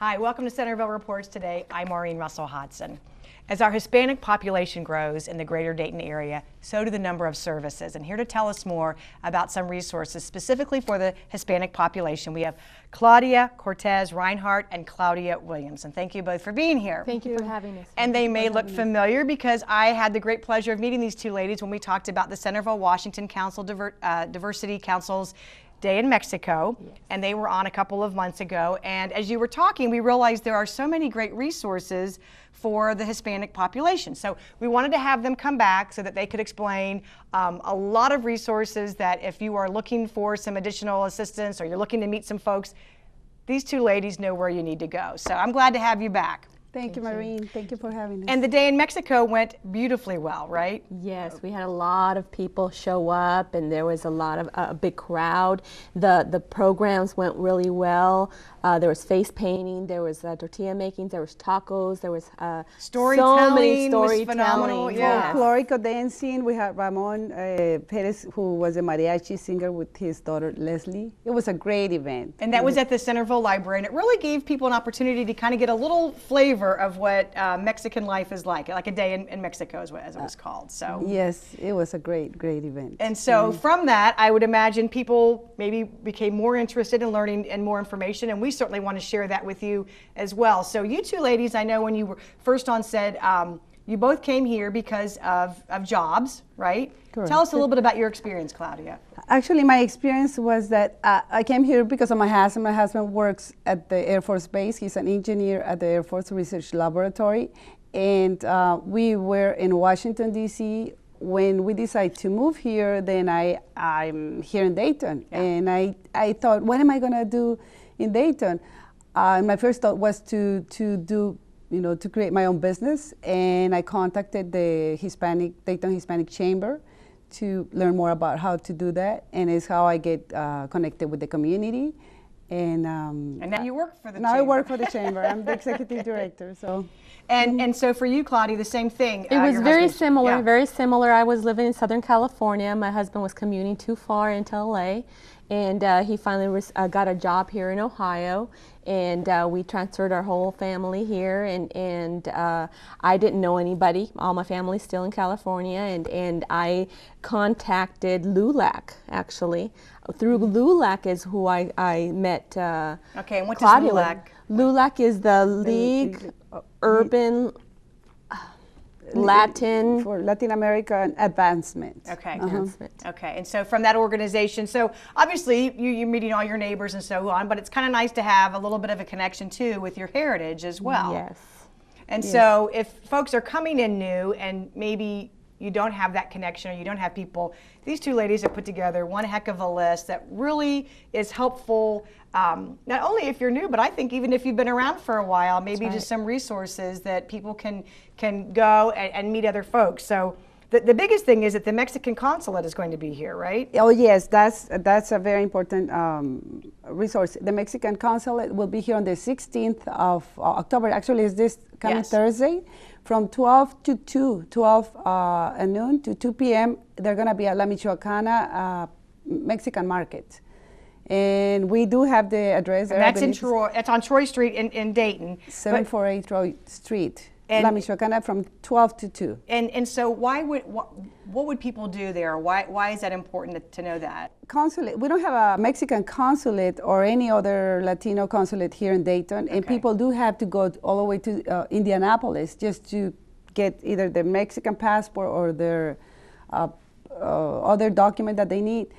Hi, welcome to Centerville Reports Today. I'm Maureen Russell-Hodson. As our Hispanic population grows in the greater Dayton area, so do the number of services. And here to tell us more about some resources specifically for the Hispanic population, we have Claudia Cortez Reinhardt and Claudia Williams. And thank you both for being here. Thank you for having us. And they may look familiar because I had the great pleasure of meeting these two ladies when we talked about the Centerville Washington Council Diversity Council's Day in Mexico, yes. And they were on a couple of months ago. And as you were talking, we realized there are so many great resources for the Hispanic population. So we wanted to have them come back so that they could explain a lot of resources that if you are looking for some additional assistance or you're looking to meet some folks, these two ladies know where you need to go. So I'm glad to have you back. Thank you, Maureen. Thank you for having us. And the Day in Mexico went beautifully well, right? Yes, we had a lot of people show up, and there was a big crowd. The programs went really well. There was face painting, there was tortilla making, there was tacos, there was storytelling was phenomenal. Yeah. Folkloric dancing. We had Ramon Perez, who was a mariachi singer with his daughter Leslie. It was a great event. And that was at the Centerville Library, and it really gave people an opportunity to kind of get a little flavor of what Mexican life is like a day in Mexico, as it was called. So yes, it was a great event. And so from that, I would imagine people maybe became more interested in learning and more information, and we certainly want to share that with you as well. So you two ladies, I know when you were first on said you both came here because of jobs, right? Correct. Tell us a little bit about your experience, Claudia. Actually, my experience was that I came here because of my husband. My husband works at the Air Force Base. He's an engineer at the Air Force Research Laboratory. And we were in Washington, D.C. When we decided to move here, then I'm here in Dayton. Yeah. And I thought, what am I going to do in Dayton? My first thought was to create my own business. And I contacted the Dayton Hispanic Chamber to learn more about how to do that, and it's how I get connected with the community. And now you work for the chamber. Now I work for the chamber. I'm the executive director. So. And so for you, Claudia, the same thing. It was very similar. Yeah. Very similar. I was living in Southern California. My husband was commuting too far into LA, and he finally got a job here in Ohio. And we transferred our whole family here, and I didn't know anybody. All my family's still in California, and I contacted LULAC, actually. Through LULAC is who I met Okay, and what Claudia. does LULAC? LULAC is the League Urban Latin for Latin American Advancement. Okay. Advancement. Okay, and so from that organization, so obviously you're meeting all your neighbors and so on, but it's kind of nice to have a little bit of a connection too with your heritage as well. Yes. And so if folks are coming in new and maybe you don't have that connection or you don't have people, these two ladies have put together one heck of a list that really is helpful, not only if you're new, but I think even if you've been around for a while, maybe just some resources that people can go and meet other folks. So the biggest thing is that the Mexican consulate is going to be here, right? Oh yes, that's a very important resource. The Mexican consulate will be here on the 16th of October. Actually, it's this coming Thursday. From 12 noon to 2 p.m., they're going to be at La Michoacana Mexican Market. And we do have the address. And that's in Troy. It's on Troy Street in Dayton. 748 Troy Street. La Michoacana from 12 to 2. And so what would people do there? Why is that important to know that? Consulate. We don't have a Mexican consulate or any other Latino consulate here in Dayton, and people do have to go all the way to Indianapolis just to get either the Mexican passport or their other document that they need.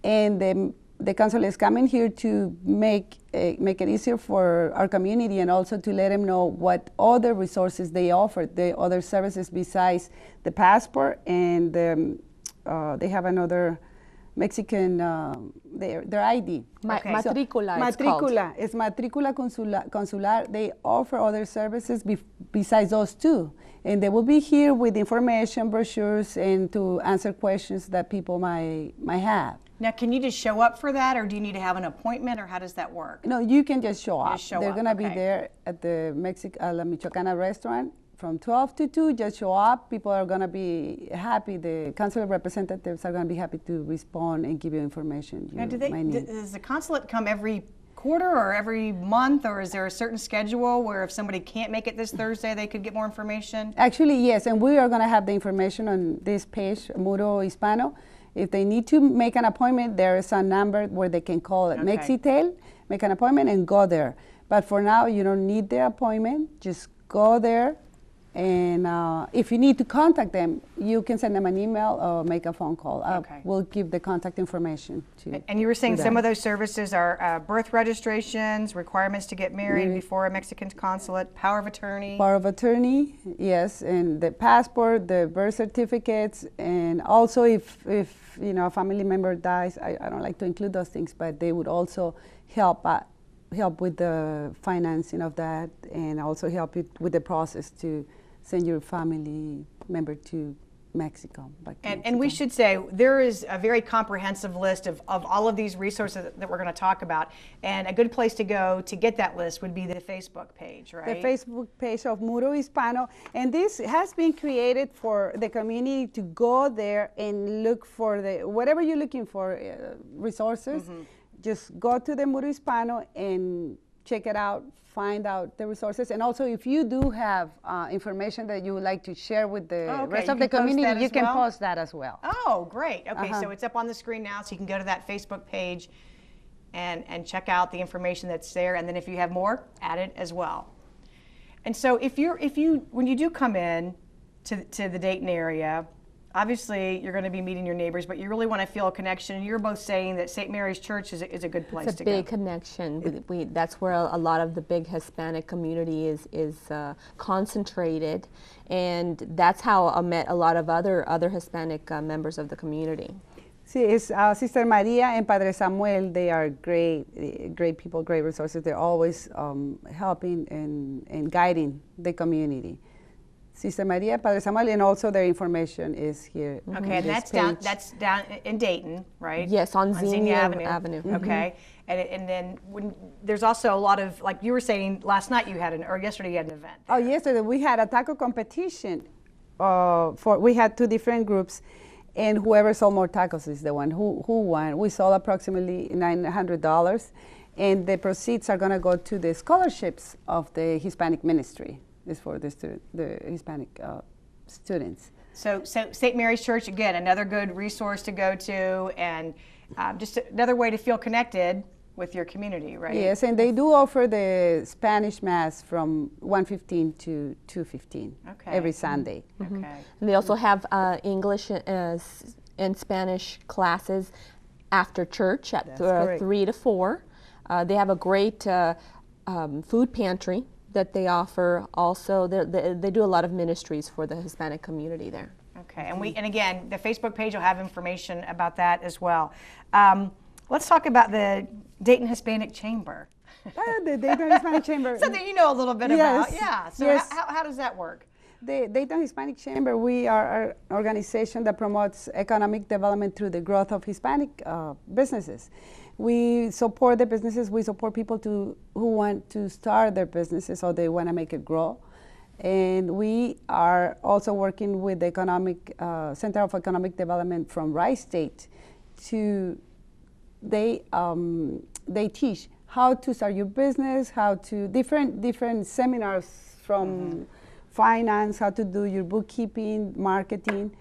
And the consulate is coming here to make it easier for our community, and also to let them know what other resources they offer, the other services besides the passport, and they have another Mexican their ID. Matricula. Matricula. It's Matricula Consular. They offer other services besides those two, and they will be here with information, brochures, and to answer questions that people might have. Now, can you just show up for that, or do you need to have an appointment, or how does that work? No, you can just show up. They're going to be there at the La Michoacana restaurant from 12 to 2. Just show up. People are going to be happy. The consulate representatives are going to be happy to respond and give you information you might need. Does the consulate come every quarter or every month, or is there a certain schedule where if somebody can't make it this Thursday, they could get more information? Actually, yes, and we are going to have the information on this page, Muro Hispano. If they need to make an appointment, there is a number where they can call at Mexitel, make an appointment, and go there. But for now, you don't need the appointment. Just go there. And if you need to contact them, you can send them an email or make a phone call. We'll give the contact information to. And you were saying some of those services are birth registrations, requirements to get married before a Mexican consulate, power of attorney. Power of attorney, yes, and the passport, the birth certificates, and also if you know a family member dies, I don't like to include those things, but they would also help with the financing of that, and also help you with the process to send your family member to Mexico. And we should say there is a very comprehensive list of all of these resources that we're going to talk about, and a good place to go to get that list would be the Facebook page, right? The Facebook page of Muro Hispano, and this has been created for the community to go there and look for whatever you're looking for, resources. Just go to the Muro Hispano and check it out, find out the resources. And also, if you do have information that you would like to share with the rest of the community, you can post that as well. Oh, great. Okay, so it's up on the screen now, so you can go to that Facebook page and check out the information that's there. And then if you have more, add it as well. And so when you do come in to the Dayton area, obviously, you're going to be meeting your neighbors, but you really want to feel a connection. You're both saying that St. Mary's Church is a good place to go. It's a big connection. That's where a lot of the big Hispanic community is concentrated, and that's how I met a lot of other Hispanic members of the community. Sí, it's Sister Maria and Padre Samuel. They are great people, great resources. They're always helping and guiding the community. Sister Maria, Padre Samuel, and also their information is here. Okay, and that's down in Dayton, right? Yes, on Xenia Avenue. Okay, and then there's also a lot of, like you were saying last night, or yesterday you had an event. Oh, yesterday we had a taco competition. We had two different groups, and whoever sold more tacos is the one who won. We sold approximately $900, and the proceeds are going to go to the scholarships of the Hispanic ministry. Is for the Hispanic students. So St. Mary's Church, again, another good resource to go to, and just another way to feel connected with your community, right? Yes, and they do offer the Spanish Mass from 1:15 to 2:15 every Sunday. Okay. And they also have English and Spanish classes after church at 3 to 4. They have a great food pantry that they offer. Also, they do a lot of ministries for the Hispanic community there. Okay, and again, the Facebook page will have information about that as well. Let's talk about the Dayton Hispanic Chamber. The Dayton Hispanic Chamber. Something you know a little bit about. Yeah. So how does that work? The Dayton Hispanic Chamber, we are an organization that promotes economic development through the growth of Hispanic businesses. We support the businesses. We support people who want to start their businesses or they want to make it grow. And we are also working with the Center of Economic Development from Rice State. They teach how to start your business, how to different seminars from finance, how to do your bookkeeping, marketing,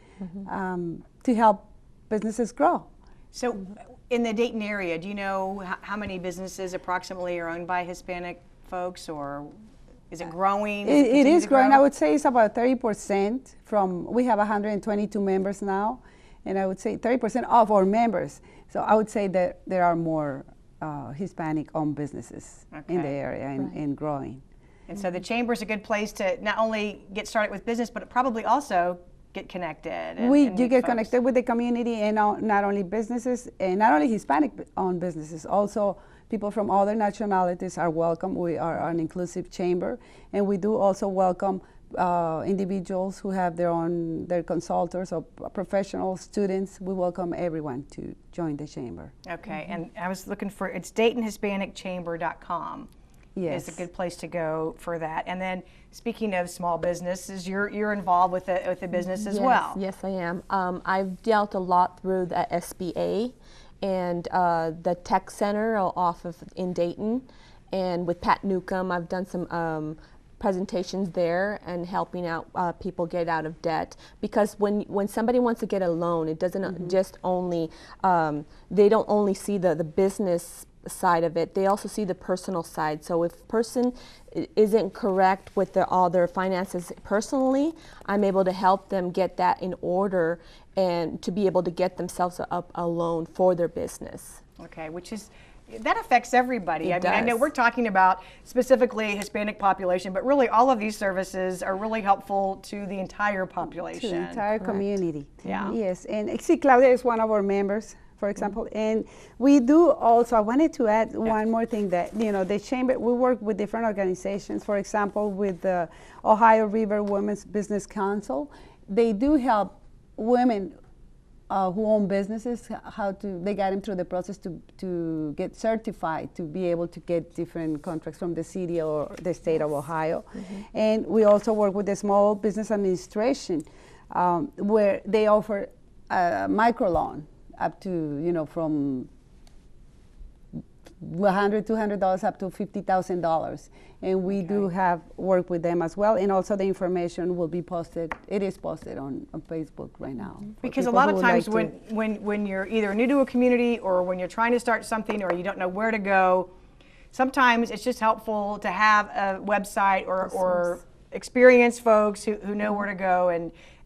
to help businesses grow. So in the Dayton area, do you know how many businesses approximately are owned by Hispanic folks, or is it growing? It is growing. I would say it's about 30% we have 122 members now, and I would say 30% of our members. So I would say that there are more Hispanic-owned businesses in the area and growing. And so the chamber is a good place to not only get started with business, but probably also get connected. You get connected with the community, and not only businesses, and not only Hispanic-owned businesses, also people from other nationalities are welcome. We are an inclusive chamber, and we do also welcome individuals who have their consultants or professional students. We welcome everyone to join the chamber. Okay, and I was looking for, it's DaytonHispanicChamber.com. Yes. Is a good place to go for that. And then speaking of small businesses, you're involved with the business as well. Yes, I am. I've dealt a lot through the SBA, and the tech center off of in Dayton. And with Pat Newcomb, I've done some presentations there and helping out people get out of debt. Because when somebody wants to get a loan, it doesn't just only, they don't only see the business side of it, they also see the personal side. So if a person isn't correct with all their finances personally, I'm able to help them get that in order and to be able to get themselves a loan for their business. Okay, that affects everybody. It I know does. we're talking about specifically Hispanic population, but really all of these services are really helpful to the entire population. To the entire community. Yeah. Yes, and see, Claudia is one of our members, for example, and we do also, I wanted to add one more thing that, the Chamber, we work with different organizations, for example, with the Ohio River Women's Business Council. They do help women who own businesses, they got them through the process to get certified, to be able to get different contracts from the city or the state of Ohio. And we also work with the Small Business Administration, where they offer a microloan up to, from $100, $200 up to $50,000. And we do have work with them as well. And also the information will be posted, it is posted on Facebook right now. Because a lot of times when you're either new to a community or when you're trying to start something or you don't know where to go, sometimes it's just helpful to have a website or experienced folks who know where to go.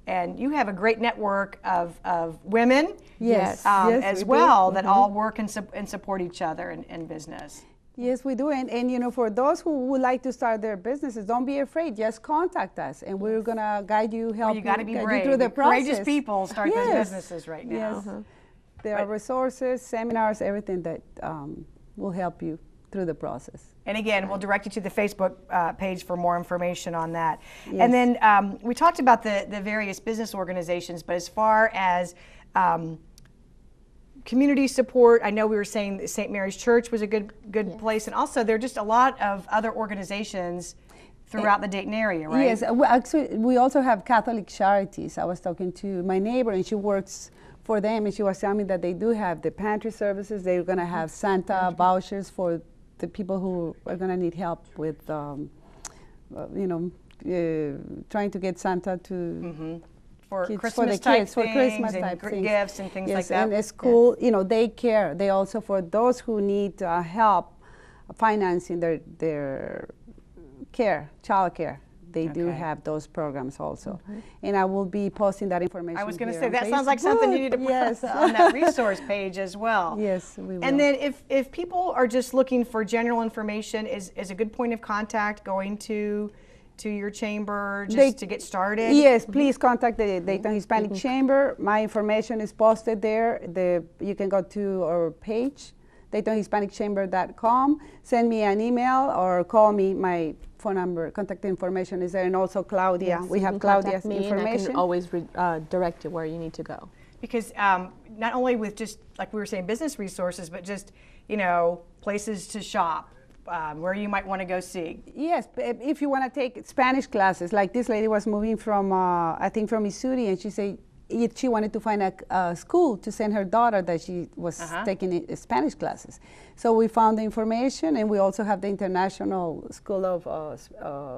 And you have a great network of women as well that all work and support each other in business. Yes, we do. And for those who would like to start their businesses, don't be afraid. Just contact us, and we're going to guide you, help you got to be guide brave. You through the process. Courageous people start those businesses right now. Yes. There are resources, seminars, everything that will help you through the process. And again, we'll direct you to the Facebook page for more information on that. Yes. And then we talked about the various business organizations, but as far as community support, I know we were saying St. Mary's Church was a good place, and also there are just a lot of other organizations throughout the Dayton area, right? Yes, actually we also have Catholic Charities. I was talking to my neighbor, and she works for them, and she was telling me that they do have the pantry services. They're going to have Santa vouchers for the people who are going to need help with, trying to get Santa to for kids, Christmas for the type kids, for things Christmas and type things. Gifts and things like that. And the school, they care. They also, for those who need help financing their care, child care, they do have those programs also. And I will be posting that information. I was going to here say, on that sounds like Facebook. something you need to put on that resource page as well. Yes, we will. And then if people are just looking for general information, is a good point of contact going to your chamber to get started? Yes, please contact the Dayton Hispanic Chamber. My information is posted there. You can go to our page, DaytonHispanicChamber.com. Send me an email or call me. My phone number, contact information is there, and also Claudia. Yes, we have Claudia's information. And I can always direct you where you need to go. Because not only with just, like we were saying, business resources, but just, places to shop, where you might want to go see. Yes, if you want to take Spanish classes, like this lady was moving from, I think from Missouri, and she said she wanted to find a school to send her daughter that she was taking Spanish classes. So we found the information, and we also have the International School of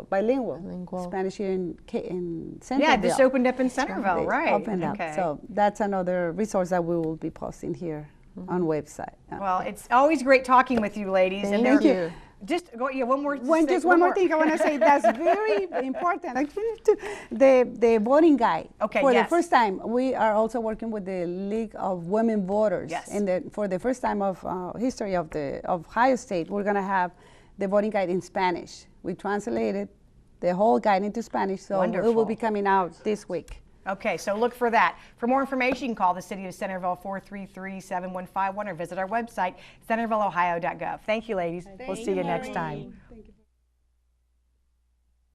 Bilingual Spanish here in Centerville. Yeah, this opened up in Centerville, right? Opened up. So that's another resource that we will be posting here on website. Well, it's always great talking with you, ladies. Thank you. Just go. Yeah, one more. Just one more thing I want to say. That's very important. The voting guide. Okay. For the first time, we are also working with the League of Women Voters. Yes. And for the first time of history of Ohio State, we're going to have the voting guide in Spanish. We translated the whole guide into Spanish, so Wonderful. it will be coming out this week. Okay, so look for that. For more information, you can call the City of Centerville 433-7151 or visit our website, centervilleohio.gov. Thank you, ladies. We'll see you next time.